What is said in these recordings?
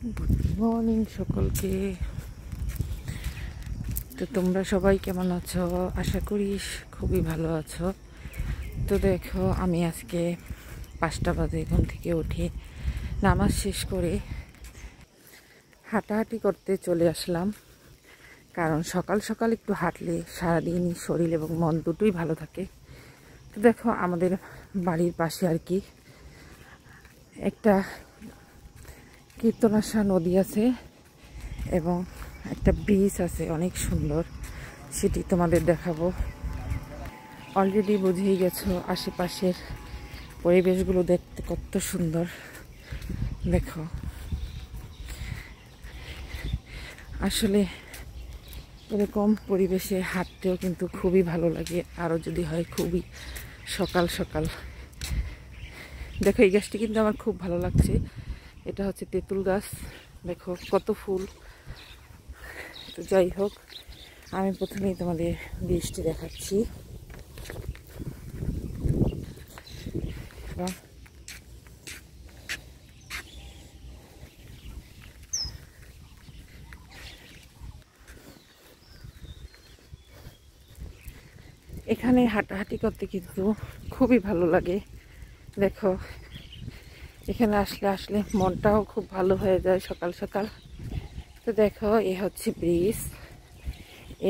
Good morning সকলকে। তো তোমরা সবাই কেমন আছো? আশা করি খুবই ভালো আছো। তো দেখো, আমি আজকে 5টা বাজে ঘুম থেকে উঠে নামাজ শেষ করে হাঁটাহাঁটি করতে চলে আসলাম, কারণ সকাল সকাল একটু হাঁটলে সারাদিনই শরীর এবং মন দুটোই ভালো থাকে। তো দেখো, আমাদের বাড়ির পাশে আর কি একটা কীর্তনাশা নদী আছে এবং একটা ব্রিজ আছে অনেক সুন্দর, সেটি তোমাদের দেখাবো। অলরেডি বুঝেই গেছো আশেপাশের পরিবেশগুলো দেখতে কত সুন্দর। দেখো, আসলে এরকম পরিবেশে হাঁটতেও কিন্তু খুবই ভালো লাগে, আরও যদি হয় খুবই সকাল সকাল। দেখো, এই গাছটি কিন্তু আমার খুব ভালো লাগছে। এটা হচ্ছে তেঁতুল গাছ। দেখো কত ফুল। তো যাই হোক, আমি প্রথমেই তোমাদের বৃষ্টি দেখাচ্ছি। এখানে হাঁটাহাঁটি করতে কিন্তু খুবই ভালো লাগে। দেখো, এখানে আসলে মনটাও খুব ভালো হয়ে যায় সকাল সকাল। তো দেখো, এ হচ্ছে ব্রিজ,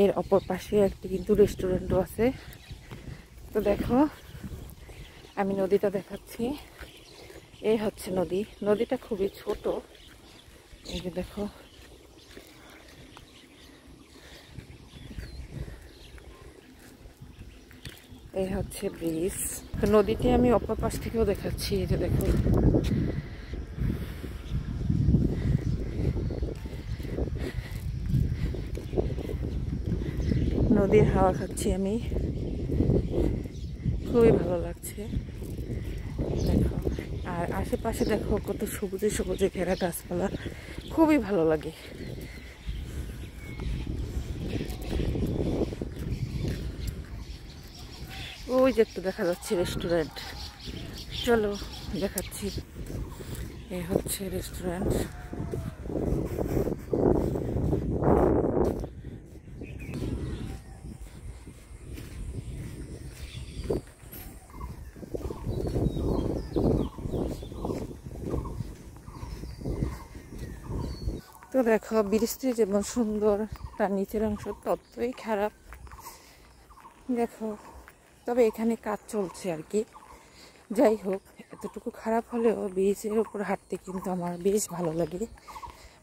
এর অপর পাশে একটি কিন্তু রেস্টুরেন্টও আছে। তো দেখো, আমি নদীটা দেখাচ্ছি। এই হচ্ছে নদী। নদীটা খুবই ছোট। এই যে দেখো, এই হচ্ছে ব্রিজ। তো নদীটি আমি অপর পাশ থেকেও দেখাচ্ছি। এই যে দেখো, নদীর হাওয়া খাচ্ছি আমি, খুবই ভালো লাগছে। দেখো, আর আশেপাশে দেখো কত সবুজে সবুজে ঘেরা গাছপালা, খুবই ভালো লাগে। ওই যে একটু দেখা যাচ্ছে রেস্টুরেন্ট, চলো দেখাচ্ছি। এই হচ্ছে রেস্টুরেন্ট। তো দেখো, বৃষ্টি যেমন সুন্দর, তার নিচের অংশ ততই খারাপ। দেখো, তবে এখানে কাজ চলছে আর কি। যাই হোক, এতটুকু খারাপ হলেও ব্রিজের উপর হাঁটতে কিন্তু আমার বেশ ভালো লাগে,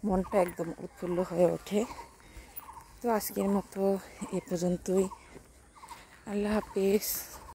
মনটা একদম উৎফুল্ল হয়ে ওঠে। তো আজকের মতো এ পর্যন্তই। আল্লাহ হাফেজ।